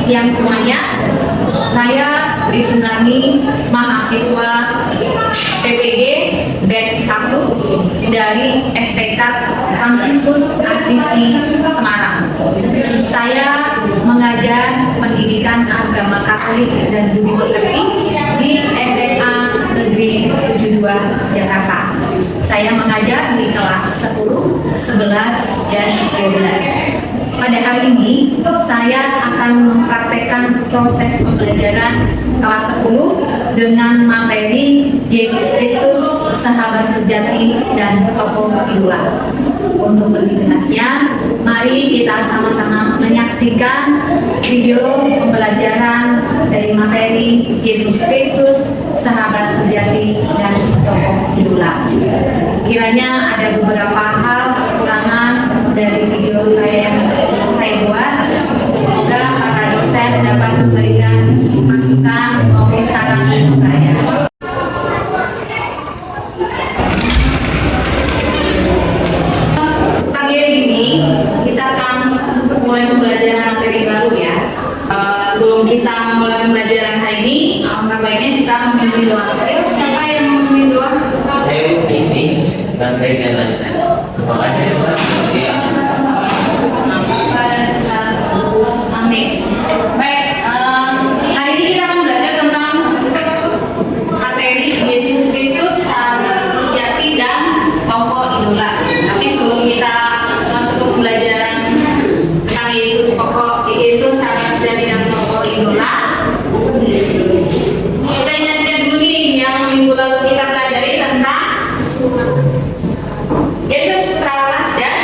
siang semuanya. Saya Tri Sunarni, mahasiswa PPG batch 1 dari STK Fransiskus Asisi Semarang. Saya mengajar pendidikan agama Katolik dan Budi Pekerti di SMA Negeri 72 Jakarta. Saya mengajar di kelas 10, 11, dan 12. Pada hari ini, saya akan mempraktekkan proses pembelajaran kelas 10 dengan materi Yesus Kristus, sahabat sejati dan tokoh idola. Untuk lebih jelasnya, mari kita sama-sama menyaksikan video pembelajaran dari materi Yesus Kristus, sahabat sejati dan tokoh idola. Kiranya ada beberapa hal kekurangan dari video saya yang saya buat. Semoga para dosen dapat memberikan masukan maupun saran untuk saya. Pagi ini kita akan mulai pembelajaran materi baru ya. Sebelum kita mulai pembelajaran hari ini, alangkah baiknya kita memimpin doa. Siapa yang memimpin doa? Saya ini dan bagian lancar. Terima kasih Tuhan. Amin. Baik, hari ini kita akan belajar tentang materi Yesus Kristus, sahabat sejati dan tokoh idola. Tapi sebelum kita masuk ke pembelajaran tentang Yesus, sahabat sejati dan tokoh idola, kita ingatkan dulu nih yang minggu lalu kita pelajari tentang Yesus putra Allah dan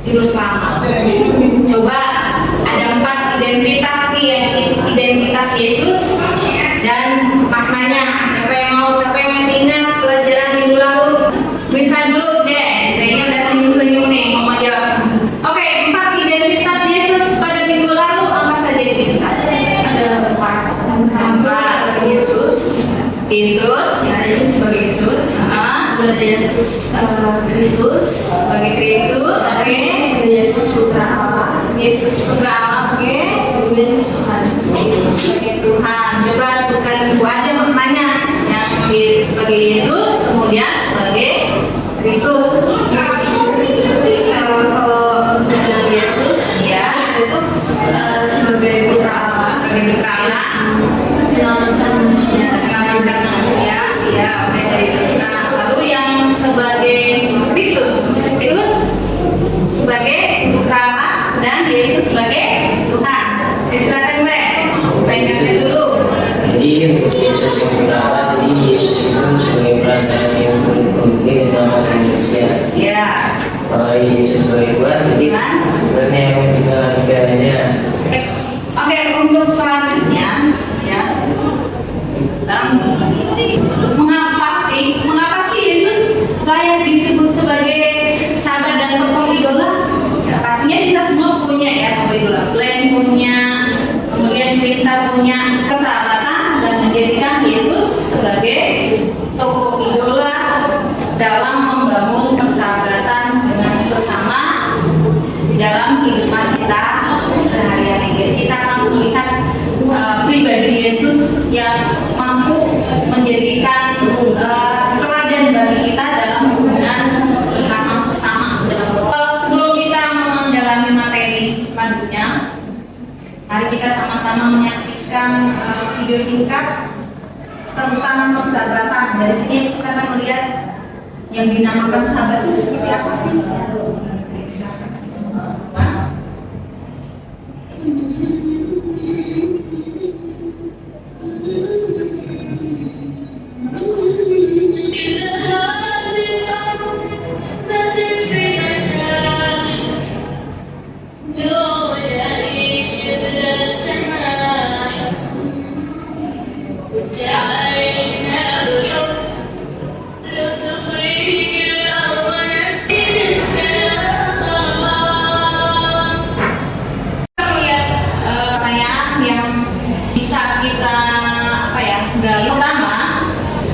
juru selamat. Coba ada 4 identitas nih ya, identitas Yesus dan maknanya. Siapa yang masih ingat pelajaran minggu lalu? Bisa dulu deh, kayaknya udah senyum-senyum nih mau jawab. Oke, 4 identitas Yesus pada minggu lalu apa saja bisa? Ada 4 Yesus, ya Yesus sebagai Yesus. Ada Yesus Kristus sebagai Kristus, oke. Yesus putra Allah, oke. Yesus Tuhan, Yesus sebagai Tuhan. Coba sebutkan dulu aja maknanya yang sebagai Yesus, kemudian sebagai Kristus. Kalau Yesus ya itu sebagai putra Allah, menyelamatkan manusia, ya, dari dosa. Lalu yang sebagai Kristus sebagai putra Allah dan Yesus sebagai Tuhan. Silakan tanya dulu. Jadi Yesus yang putra Allah, jadi Yesus itu sebagai perantara yang mungkin menyelamatkan manusia. Ya. Kalau Yesus sebagai Tuhan, jadi Tuhan yang menciptakan segalanya. Oke, untuk selanjutnya ya. Mengapa sih Yesus layak disebut sebagai sahabat dan tokoh idola? Ya, pastinya kita semua punya ya tokoh idola. Glenn punya, kemudian Vincent punya kesahabatan dan menjadikan Yesus sebagai tokoh idola dalam membangun persahabatan dengan sesama dalam kehidupan kita sehari-hari. Jadi kita akan melihat pribadi Yesus yang mampu menjadikan teladan bagi kita dalam hubungan bersama sesama. Sebelum kita mendalami materi selanjutnya, mari kita sama-sama menyaksikan video singkat tentang persahabatan. Dari sini kita akan melihat yang dinamakan sahabat itu seperti apa sih? Kita saksikan bersama.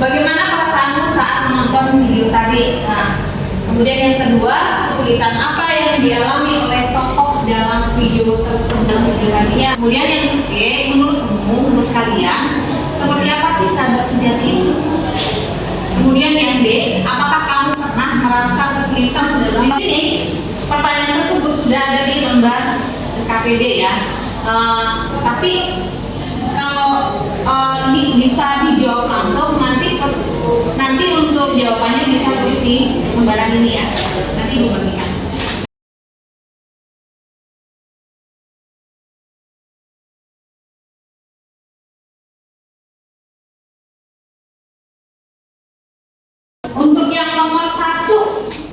Bagaimana perasaanmu saat menonton video tadi? Nah, kemudian yang kedua, kesulitan apa yang dialami oleh tokoh dalam video video tersebut dalam video tadi. Kemudian yang C, menurut kalian seperti apa sih sahabat sejati itu? Kemudian yang D, apakah kamu pernah merasa kesulitan dalam di sini? Pertanyaan tersebut sudah ada di lembar KPD ya. Tapi kalau bisa dijawab langsung, nanti untuk jawabannya bisa tulis di lembaran ini ya. Nanti Ibu bagikan. Untuk yang nomor 1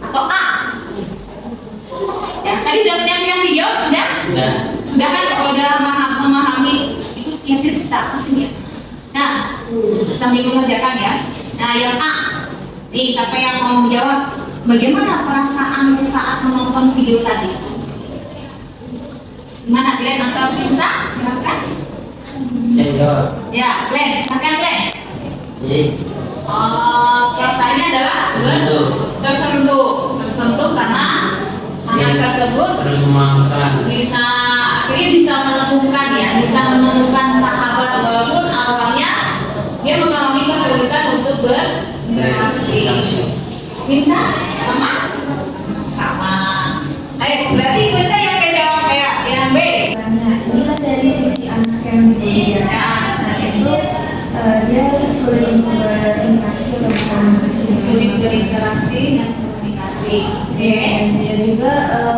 atau A, ya tadi udah yang dijawab sudah? Sudah kan? Sudah memahami itu yang kita aslinya. Nah, sambil mengerjakan ya. Nah, yang A, nih siapa yang mau jawab? Bagaimana perasaanmu saat menonton video tadi? Gimana, Glenn atau Pinsa? Silakan. Saya jawab. Ya, Glenn, silakan Glenn. Jadi, perasaannya adalah tersentuh karena anak tersebut terus memaafkan. akhirnya bisa menemukan sahabat walaupun awalnya dia mengalami kesulitan untuk berinteraksi. Bisa sama. Ayo, berarti bisa yang beda kayak yang B. Nah, ini kan dari sisi anak yang nah itu dia sulit untuk berinteraksi atau berkomunikasi. Sulit berinteraksi dan komunikasi. Dan dia juga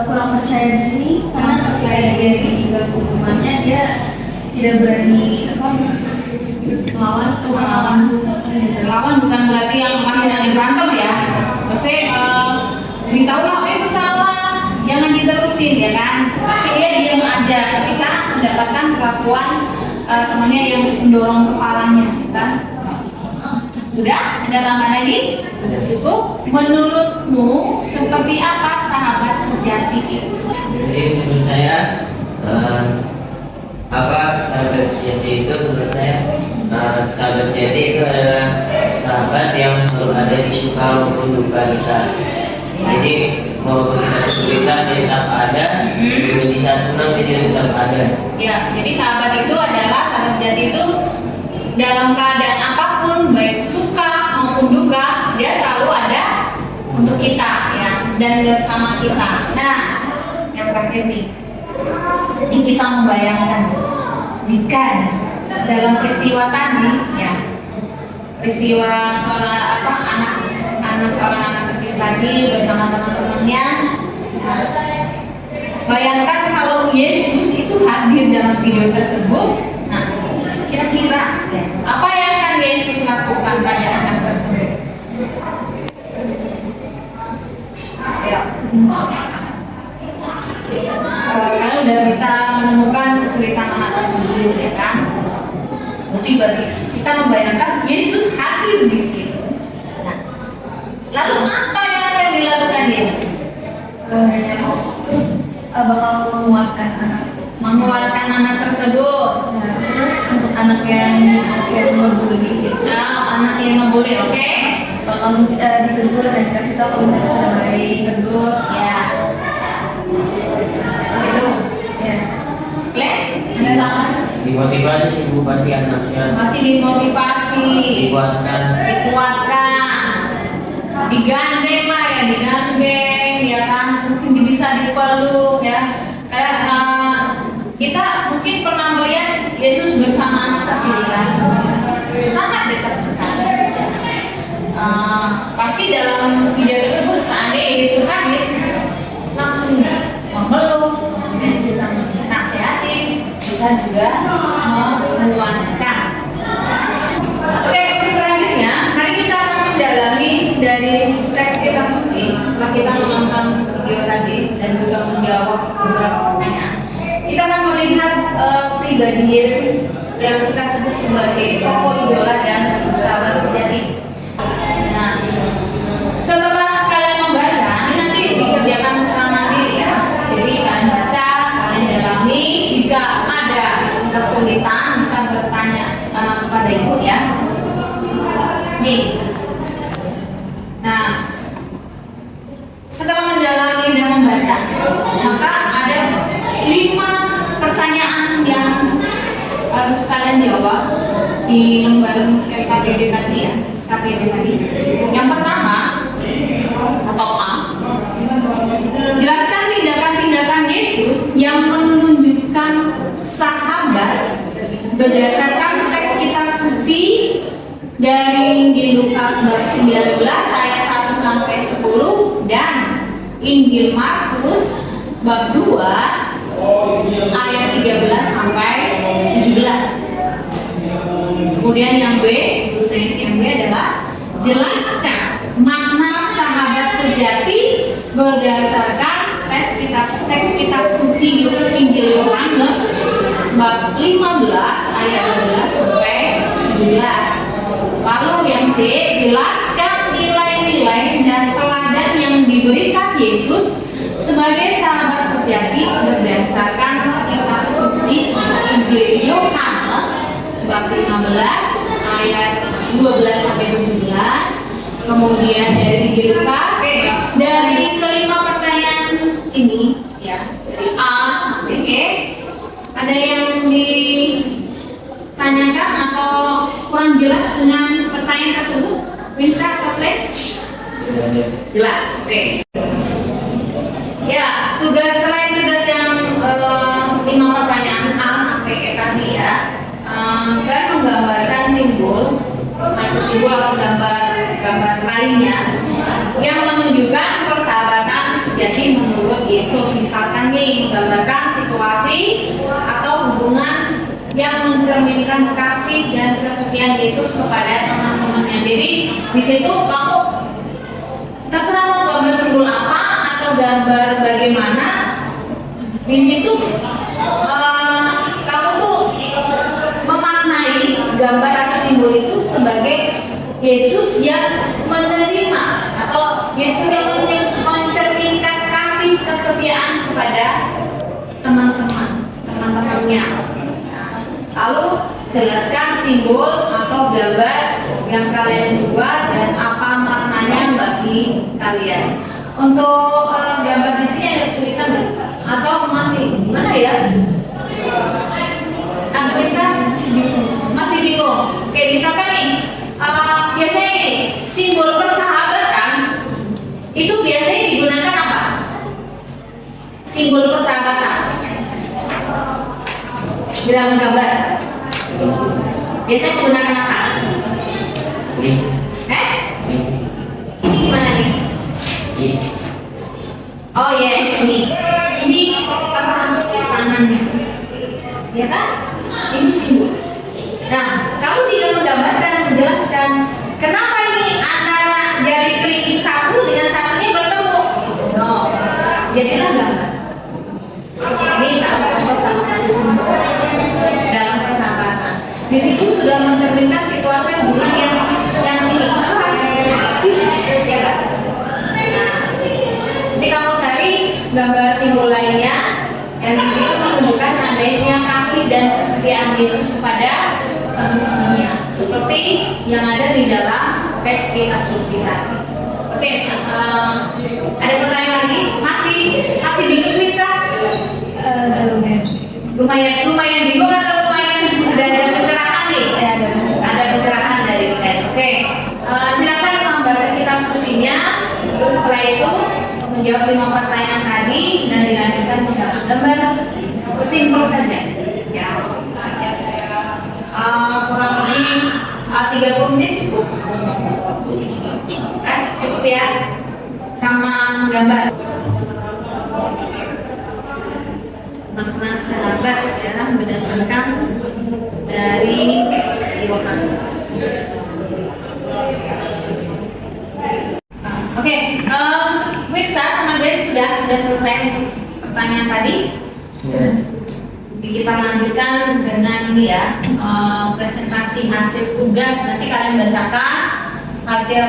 kurang percaya diri karena percaya diri juga hukumannya dia tidak berani Lawan bukan berarti yang masih nanti berantem ya. Maksudnya beritahu lah, itu salah, jangan diterusin ya kan. Tapi dia diam aja ketika mendapatkan perlakuan temannya yang mendorong kepalanya, ya kan? Sudah? Ada tambahan lagi? Sudah cukup? Menurutmu seperti apa sahabat sejati itu? Jadi menurut saya sahabat sejati itu menurut saya sahabat sejati itu adalah sahabat yang selalu ada di suka maupun duka kita. Jadi mau kita kesulitan dia tetap ada, juga di saat senang dia tetap ada. Ya, jadi sahabat sejati itu dalam keadaan apapun, baik suka maupun duka, dia selalu ada untuk kita ya, dan bersama kita. Nah, yang terakhir nih, ini kita membayangkan jika dalam peristiwa tadi ya, peristiwa seorang anak kecil tadi bersama teman-temannya, nah, bayangkan kalau Yesus itu hadir dalam video tersebut. Nah, kira-kira ya, apa yang akan Yesus lakukan pada anak tersebut? Ayo. Kalian udah bisa menemukan kesulitan anak tersebut ya kan? Berarti kita membayangkan Yesus hadir di situ. Nah, lalu apa yang akan dilakukan Yesus? Yesus bakal menguatkan anak tersebut. Nah, terus untuk anak yang ngebully gitu. Nah, anak yang ngebully, oke? Bakal ditegur dan dikasih tahu kalau misalnya tidak baik. Tegur, ya. Itu, Ya. Glenn, ada tambahan? Dimotivasi sih Bu pasti anaknya. Masih dimotivasi, Dikuatkan. digandeng lah ya kan, mungkin bisa dipeluk ya. Kayak kita mungkin pernah melihat Yesus bersama anak kecil kan, sangat dekat sekali. Pasti dalam video tersebut seandainya Yesus hadir, langsung memeluk dan bisa menasihati, bisa juga menguatkan. Oke, untuk selanjutnya, mari kita akan mendalami dari teks kitab suci setelah kita menonton video tadi dan juga menjawab beberapa pertanyaan. Kita akan melihat pribadi Yesus yang kita sebut sebagai tokoh idola dan sahabat sejati. Nah, setelah kalian membaca, ini nanti dikerjakan secara mandiri ya. Jadi kalian baca, kalian dalami. Jika ada kesulitan bisa bertanya kepada ibu ya. Nih. Nah, setelah mendalami dan membaca, maka ada 5 bawah di lembar KPD tadi ya, KPD tadi. Yang pertama atau A, jelaskan tindakan-tindakan Yesus yang menunjukkan sahabat berdasarkan teks kitab suci dari Injil Lukas bab 19 ayat 1 sampai 10 dan Injil Markus bab 2 ayat 13 sampai 17. Kemudian yang B adalah jelaskan makna sahabat sejati berdasarkan teks kitab suci Injil Yohanes bab 15 ayat 12 sampai 17. Lalu yang C, jelaskan nilai-nilai dan teladan yang diberikan Yesus sebagai sahabat sejati berdasarkan kitab suci Injil Yohanes bab 15 ayat 12 sampai 17. Kemudian dari Injil Lukas, dari kelima pertanyaan ini ya, dari A sampai E, ada yang ditanyakan atau kurang jelas dengan pertanyaan tersebut? Bisa atau jelas? Oke. Ya, selain tugas yang 5 pertanyaan A sampai E tadi ya, kalian menggambarkan simbol atau gambar lainnya yang menunjukkan persahabatan sejati menurut Yesus. Misalkan nih, menggambarkan situasi atau hubungan yang mencerminkan kasih dan kesetiaan Yesus kepada teman-temannya. Jadi di situ kamu terserah mau gambar simbol apa atau gambar bagaimana, di situ kamu tuh memaknai gambar atau simbol itu sebagai Yesus yang menerima atau Yesus yang mencerminkan kasih kesetiaan kepada teman-temannya. Lalu jelaskan simbol atau gambar yang kalian buat dan apa maknanya bagi kalian. Untuk gambar di sini ada kesulitan nggak? Atau masih gimana ya? Masih bingung. Oke, misalkan nih, biasanya nih simbol persahabatan itu biasanya digunakan apa? Simbol persahabatan di dalam gambar biasanya menggunakan apa? Ini. Ini gimana nih? Ini. Oh yes, ini perang tangannya, ya kan? Ini simbol. Nah, kamu tidak menggambarkan, menjelaskan kenapa ini antara jari kelingking satu dengan satunya bertemu. No, jadilah gambar. Ini satu contoh sama-sama simbol dalam persahabatan. Di situ sudah mencerminkan situasi hubungan yang masih, ya kan? Nah, nanti kamu cari gambar simbol lainnya yang di situ menunjukkan adanya kasih dan kesetiaan Yesus kepada teman-temannya, seperti yang ada di dalam teks kitab suci tadi. Oke, ada pertanyaan lagi? Masih bingung Lisa? Lumayan bingung atau lumayan udah ada pencerahan nih? Ada pencerahan dari kalian. Oke, silakan membaca kitab sucinya, terus setelah itu menjawab 5 pertanyaan tadi dan dilanjutkan menggambar gambar simpel saja. Ya, saja. Kurang lebih 30 menit cukup. Cukup ya, sama menggambar. Makna sahabat adalah berdasarkan dari Yohanes. Oke, Witsa sama Ben sudah selesai pertanyaan tadi. Jadi kita lanjutkan dengan ini ya, presentasi hasil tugas. Nanti kalian bacakan hasil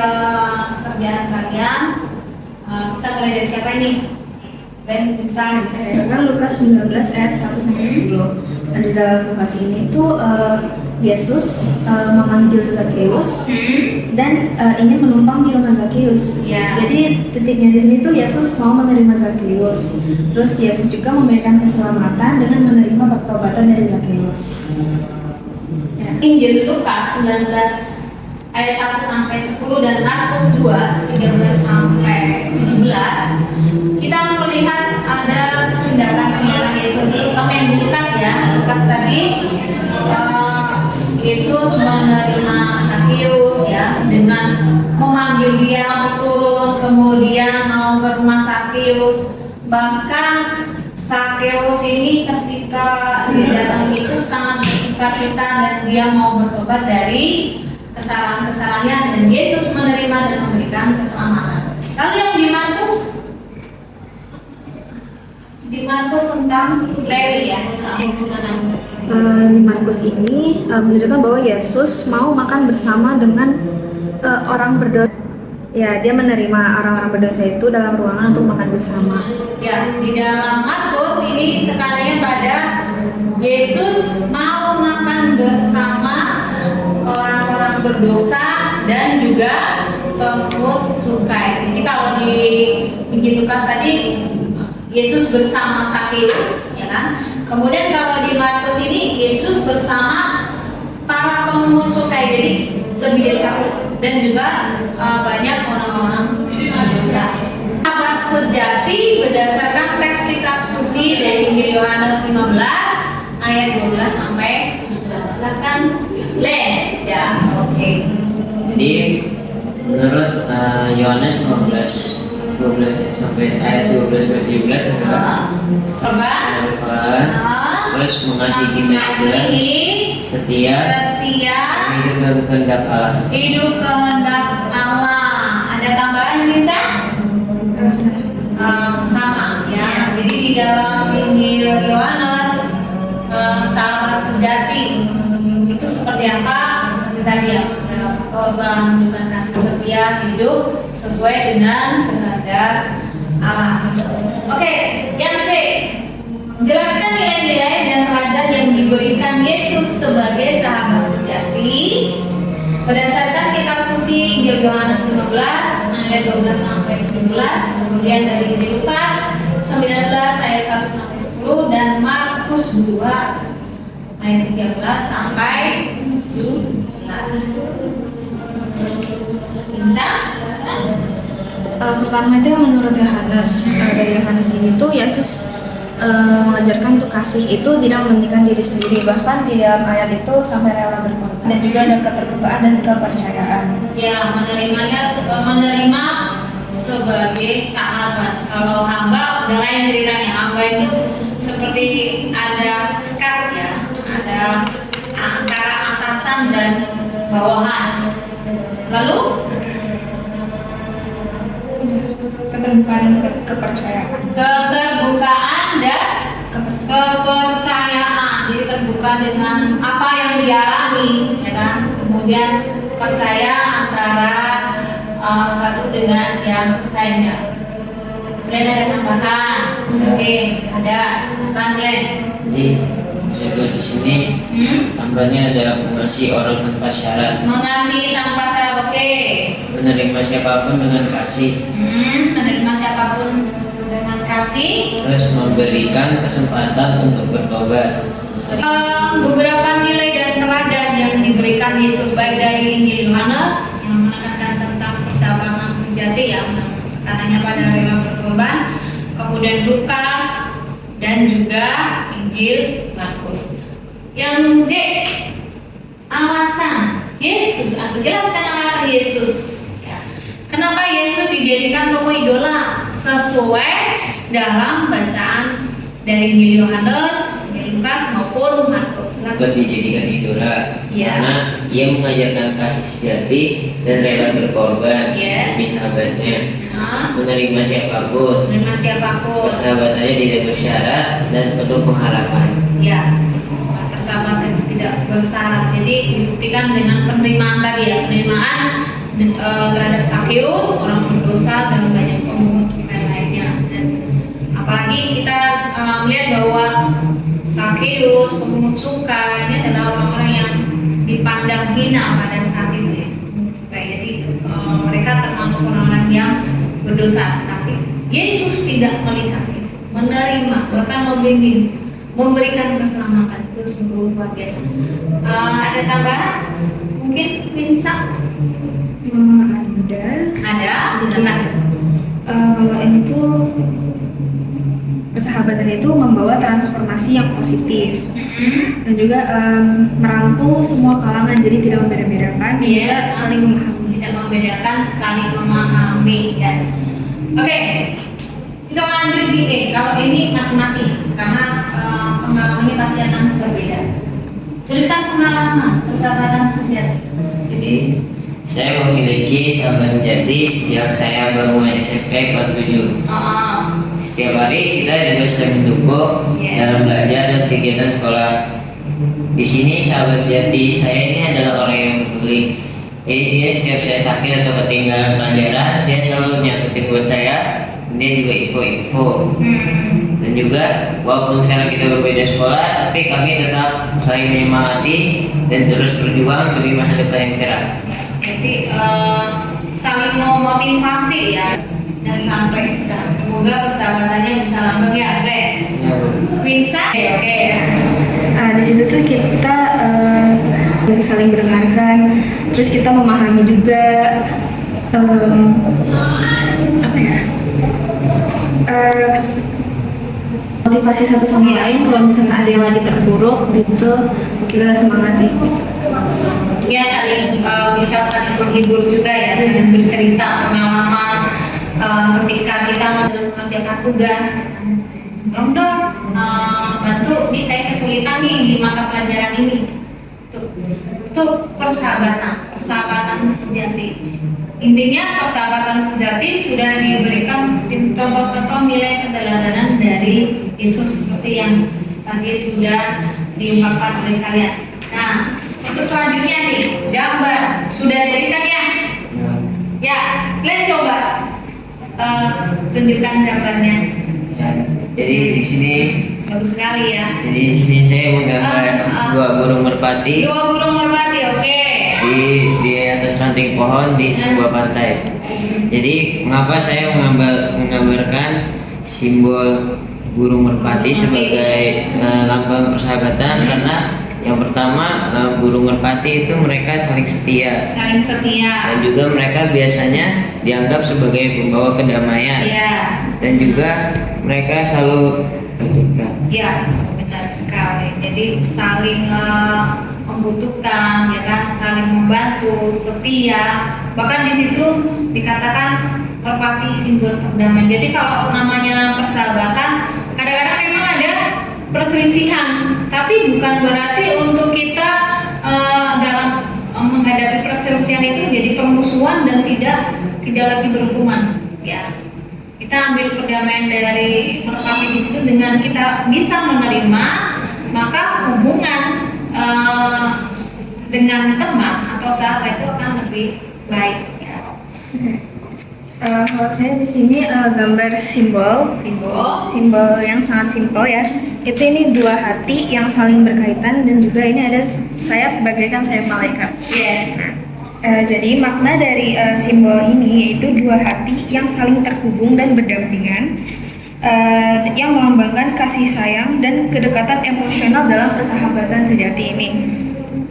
kerjaan kalian. Kita mulai dari siapa nih? Ben, Witsa. Kan Lukas 19 ayat 1 sampai 10. Nah, di dalam Lukas ini tuh Yesus memanggil Zakheus dan ingin menumpang di rumah Zakheus. Ya. Jadi titiknya di sini tuh Yesus mau menerima Zakheus. Terus Yesus juga memberikan keselamatan dengan menerima pertobatan dari Zakheus. Ya. Injil Lukas 19 ayat 1 sampai 10 dan Markus 2 13 sampai 17, kita melihat ada tindakan-tindakan Yesus, terutama yang di Lukas ya. Lukas tadi Yesus menerima Sakeus ya dengan memanggil dia untuk turun, kemudian mau ke rumah Sakeus. Bahkan Sakeus ini ketika didatangi Yesus sangat bersukacita dan dia mau bertobat dari kesalahan-kesalahannya, dan Yesus menerima dan memberikan keselamatan. Lalu yang di Markus tentang Lewi ya. Di Markus ini menunjukkan bahwa Yesus mau makan bersama dengan orang berdosa. Ya, dia menerima orang-orang berdosa itu dalam ruangan untuk makan bersama. Ya, di dalam Markus ini tekanannya pada Yesus mau makan bersama orang-orang berdosa dan juga pemungut cukai. Jadi kalau di Injil Lukas tadi Yesus bersama Sakeus, ya kan? Kemudian kalau di Markus ini Yesus bersama para pemungut cukai. Jadi lebih dari satu, dan juga banyak orang-orang dosa. Sahabat sejati berdasarkan teks kitab suci dari Injil Yohanes 15 ayat 12 sampai 17. Silakan Len. Ya, oke. Jadi menurut Yohanes 12 sampai ayat 12 sampai 17 adalah Coba. Terus mengasihi kita juga setia hidup dalam kehendak Allah. Hidup kehendak Allah. Ada tambahan bisa? Sama ya. Jadi di dalam Injil Yohanes sahabat sejati itu seperti apa? Seperti tadi ya, korban dengan kasih setia hidup sesuai dengan kehendak Allah. Oke, yang C, jelaskan nilai-nilai dan teladan yang diberikan Yesus sebagai sahabat sejati berdasarkan kitab suci Injil Yohanes 15 ayat 12 sampai 17, kemudian dari Injil Lukas 19 ayat 1 sampai 10 dan Markus 2 ayat 13 sampai 17. Bisa? Pertama itu menurut Yohanes, dari Yohanes ini tuh Yesus mengajarkan untuk kasih itu tidak mementingkan diri sendiri, bahkan di dalam ayat itu sampai rela berkorban, dan juga ada keterbukaan dan kepercayaan. Ya, menerima sebagai sahabat. Kalau hamba udah lain ceritanya. Hamba itu seperti ada sekat ya, ada antara atasan dan bawahan. Lalu Keterbukaan dan kepercayaan. keterbukaan dan kepercayaan. Jadi terbuka dengan apa yang dialami, ya kan? Kemudian percaya antara satu dengan yang lainnya. Kalian ada tambahan? Oke, ada. Kan Glenn? Jadi saya di sini tambahnya ada mengasihi orang tanpa syarat, Mengasihi tanpa syarat. Oke. menerima siapapun dengan kasih, Menerima siapapun dengan kasih. terus memberikan kesempatan untuk bertobat. Beberapa nilai dan teladan yang diberikan Yesus baik dari Injil Yohanes yang menekankan tentang persahabatan sejati yang tekanannya pada rela berkorban, kemudian Lukas dan juga Injil Markus. Yang D, alasan Yesus, atau jelaskan alasan Yesus. Ya. Kenapa Yesus dijadikan tokoh idola sesuai dalam bacaan dari Injil Yohanes, Injil Lukas maupun Markus. Bukan dijadikan idola, Ya. karena ia mengajarkan kasih sejati dan rela berkorban Yes. demi sahabatnya, Nah, menerima siapapun, menerima siapapun. persahabatannya tidak bersyarat dan penuh pengharapan. Ya, persahabatan tidak bersyarat. Jadi dibuktikan dengan penerimaan tadi ya, penerimaan terhadap Sakeus, orang berdosa dan banyak pemungut cukai lainnya. Dan apalagi kita melihat bahwa Sakeus, pemungut cukai ini adalah orang-orang yang dipandang hina pada saat itu ya. Jadi mereka termasuk orang-orang yang berdosa, tapi Yesus tidak melihat itu, menerima, bahkan membimbing, memberikan keselamatan. Itu itu sungguh luar biasa. Ada tambahan? Mungkin Winsa? Ada. Tenang. Kalau ini tuh persahabatan itu membawa transformasi yang positif dan juga merangkul semua kalangan, jadi tidak membeda-bedakan, Iya, saling memahami. Tidak membedakan, saling memahami ya. Oke, kita lanjut nih. Kalau ini masing-masing, karena pengalamannya pasti akan berbeda. Tuliskan pengalaman persahabatan sejati. Jadi saya memiliki sahabat sejati sejak saya baru mulai SMP kelas 7. Setiap hari kita juga sering mendukung dalam belajar dan kegiatan sekolah. Di sini sahabat sejati saya ini adalah orang yang peduli. Jadi dia setiap saya sakit atau ketinggalan pelajaran, dia selalu nyakitin buat saya. Dia juga info-info. Dan juga walaupun sekarang kita berbeda sekolah, tapi kami tetap saling menyemangati dan terus berjuang demi masa depan yang cerah. Jadi saling memotivasi ya, dan sampai sekarang semoga persahabatannya bisa langgeng ya, Teh. Winsa, oke. Di situ tuh kita saling mendengarkan, terus kita memahami juga apa ya, motivasi satu sama lain. Kalau misalnya ada yang lagi terpuruk gitu, kita semangati gitu. Ya saling bisa saling menghibur juga ya, saling bercerita pengalaman ketika kita mengerjakan tugas. Tolong dong bantu, nih saya kesulitan nih di mata pelajaran ini. Tuh persahabatan sejati. Intinya persahabatan sejati sudah diberikan contoh-contoh nilai keteladanan dari Yesus seperti yang tadi sudah diungkapkan oleh kalian. Nah, untuk selanjutnya nih, gambar sudah jadi kan ya? Ya, kalian coba tunjukkan gambarnya. Jadi di sini Bagus sekali ya. Jadi di sini saya menggambar dua burung merpati Dua burung merpati, oke. di atas ranting pohon di sebuah pantai. Jadi mengapa saya menggambarkan simbol burung merpati sebagai lambang persahabatan? Karena yang pertama, burung merpati itu mereka saling setia. Saling setia. Dan juga mereka biasanya dianggap sebagai pembawa kedamaian. Iya. Dan juga mereka selalu berduka. Ya, benar sekali. Jadi saling membutuhkan, ya kan, saling membantu, setia. Bahkan di situ dikatakan merpati simbol perdamaian. Jadi kalau namanya persahabatan, kadang-kadang memang ada perselisihan, tapi bukan berarti untuk kita dalam menghadapi perselisihan itu jadi permusuhan dan tidak lagi berhubungan. Ya, kita ambil perdamaian dari merpati di situ dengan kita bisa menerima, maka hubungan dengan teman atau sahabat itu akan lebih baik. Ya. Kalau saya di sini gambar simbol yang sangat simpel ya. Itu ini dua hati yang saling berkaitan dan juga ini ada sayap bagaikan sayap malaikat. Yes. Jadi makna dari simbol ini yaitu dua hati yang saling terhubung dan berdampingan, yang melambangkan kasih sayang dan kedekatan emosional dalam persahabatan sejati ini.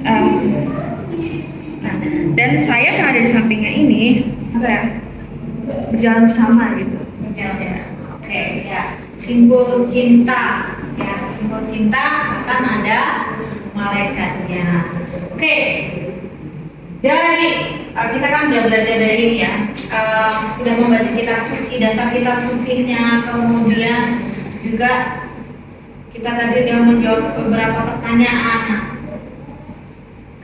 Nah, dan sayap yang ada di sampingnya ini apa ya? Berjalan bersama gitu. Berjalan bersama. Oke, ya. Simbol cinta. Ya, simbol cinta akan ada malaikatnya. Oke. Dari kita kan udah belajar dari ini ya. Udah membaca kitab suci, dasar kitab sucinya, kemudian juga kita tadi udah menjawab beberapa pertanyaan. Nah,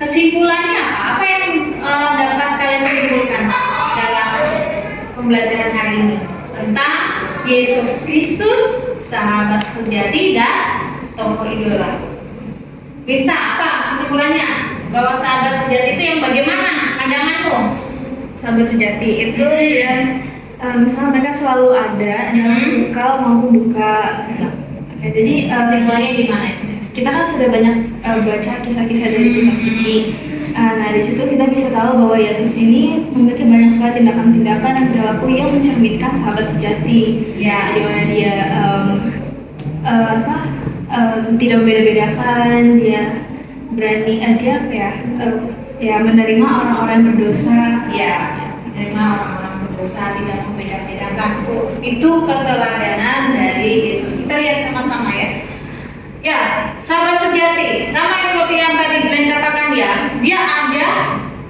kesimpulannya apa yang dapat kalian simpulkan dalam pembelajaran hari ini tentang Yesus Kristus, sahabat sejati dan tokoh idola? Bisa apa kesimpulannya? Bahwa sahabat sejati itu yang bagaimana pandanganmu? Sahabat sejati itu yang misalnya mereka selalu ada dalam suka maupun duka. Oke, jadi Kesimpulannya gimana? kita kan sudah banyak baca kisah-kisah dari kitab suci. Nah, di situ kita bisa tahu bahwa Yesus ini memiliki banyak sekali tindakan-tindakan dan perilaku yang mencerminkan sahabat sejati. Ya. Di mana dia tidak membeda-bedakan, dia berani dia apa ya, ya menerima orang-orang yang berdosa. Ya, menerima orang-orang berdosa, tidak membeda-bedakan. Itu keteladanan dari Yesus. Kita lihat sama-sama ya. Ya, sahabat sejati, sama seperti yang tadi Glenn katakan ya, dia ada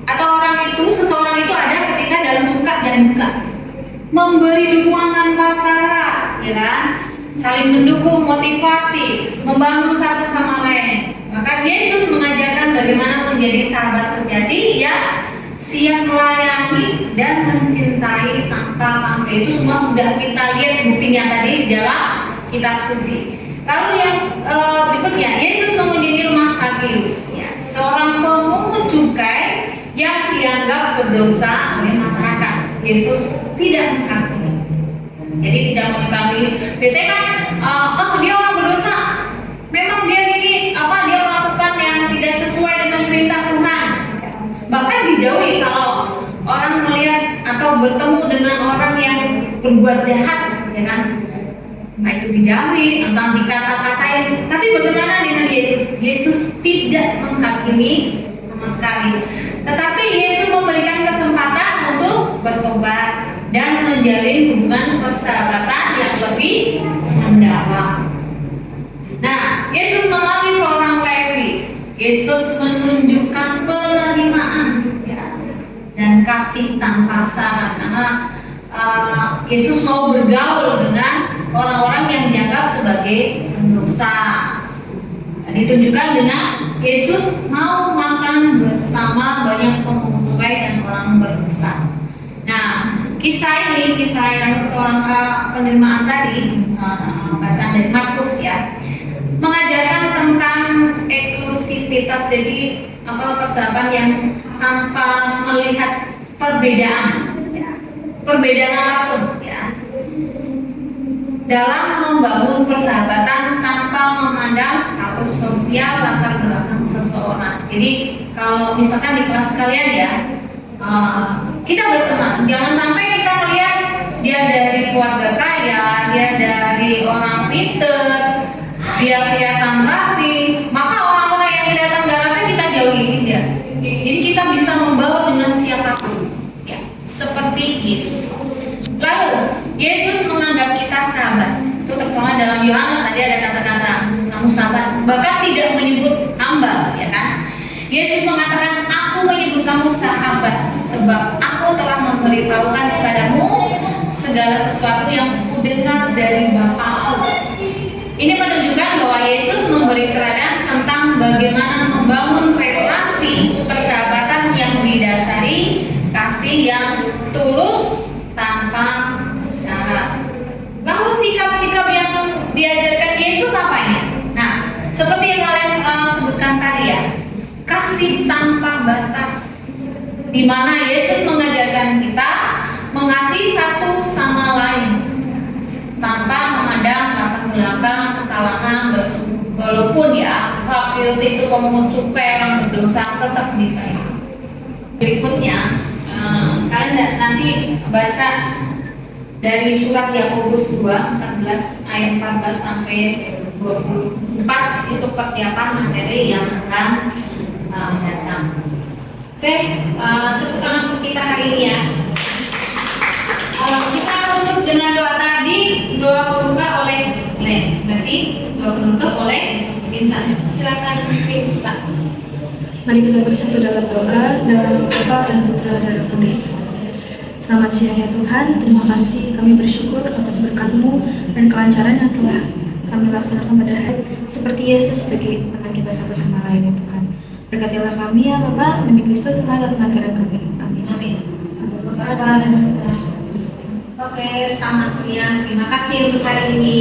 atau orang itu, seseorang itu ada ketika dalam suka dan duka, memberi dukungan tanpa syarat, ya kan? Saling mendukung, motivasi, membangun satu sama lain. Maka Yesus mengajarkan bagaimana menjadi sahabat sejati yang siap melayani dan mencintai tanpa pamrih. Itu semua sudah kita lihat buktinya tadi di dalam kitab suci. Lalu yang berikutnya, Yesus mengunjungi rumah Sakeus, ya, seorang pemungut cukai yang dianggap berdosa oleh masyarakat. Yesus tidak mengampuni. Jadi tidak mengetahui. Biasanya kan, dia orang berdosa. Memang dia ini dia melakukan yang tidak sesuai dengan perintah Tuhan. Bahkan dijauhi kalau orang melihat atau bertemu dengan orang yang berbuat jahat, ya kan? Nah itu dijauhi, entah dikata-katain. Tapi bagaimana dengan Yesus? Yesus tidak menghakimi sama sekali. Tetapi Yesus memberikan kesempatan untuk bertobat dan menjalin hubungan persahabatan yang lebih mendalam. Nah, Yesus melalui seorang Lewi, Yesus menunjukkan penerimaan, ya, dan kasih tanpa syarat. Karena Yesus mau bergaul dengan orang-orang yang dianggap sebagai pendosa. Ditunjukkan dengan Yesus mau makan bersama banyak pemungut cukai dan orang berdosa. Nah, kisah yang seorang penerimaan tadi, bacaan dari Markus ya, mengajarkan tentang eksklusivitas. Jadi persahabatan yang tanpa melihat perbedaan, ya, perbedaan apapun, ya, dalam membangun persahabatan tanpa memandang status sosial latar belakang seseorang. Jadi kalau misalkan di kelas kalian ya, kita berteman, jangan sampai kita melihat dia dari keluarga kaya, dia dari orang pinter, dia kelihatan rapi, maka orang-orang yang kelihatan gak rapi kita jauhi dia. Jadi kita bisa membaur dengan siapapun, ya, seperti Yesus. Lalu Yesus menganggap kita sahabat. Itu tertuang dalam Yohanes, tadi ada kata-kata kamu sahabat, bahkan tidak menyebut hamba, ya kan? Yesus mengatakan, aku menyebut kamu sahabat sebab aku telah memberitahukan kepadamu segala sesuatu yang kudengar dari Bapa. Ini menunjukkan bahwa Yesus memberi teladan tentang bagaimana membangun relasi persahabatan yang didasari kasih yang tulus tanpa syarat. Lalu sikap-sikap yang diajarkan Yesus apa ini? Nah, seperti yang kalian sebutkan tadi ya, kasih tanpa batas, di mana Yesus mengajarkan kita mengasihi satu sama lain tanpa memandang latar belakang kesalahan. Walaupun ya Sakeus itu pemungut cukai, orang berdosa, tetap diterima. Berikutnya kalian nanti baca dari surat Yakobus 2:14 ayat 14 sampai 24 untuk persiapan materi yang akan datang. Oke, tepuk tangan untuk kita hari ini ya. Kita tutup dengan doa tadi, doa pembuka oleh Glenn. Berarti doa penutup oleh Vincent. Silakan Vincent. Mari kita bersatu dalam doa, dalam Bapa dan Putra dan Roh Kudus. Selamat siang ya Tuhan, terima kasih, kami bersyukur atas berkat-Mu dan kelancaran yang telah kami laksanakan pada hari seperti Yesus bagi teman kita satu sama lain ya Tuhan. Berkatilah kami ya Bapa, demi Kristus Tuhan dalam ajaran kami. Amin. Amin. Bapa dan Putra dan Roh Kudus. Oke, selamat siang. Terima kasih untuk hari ini.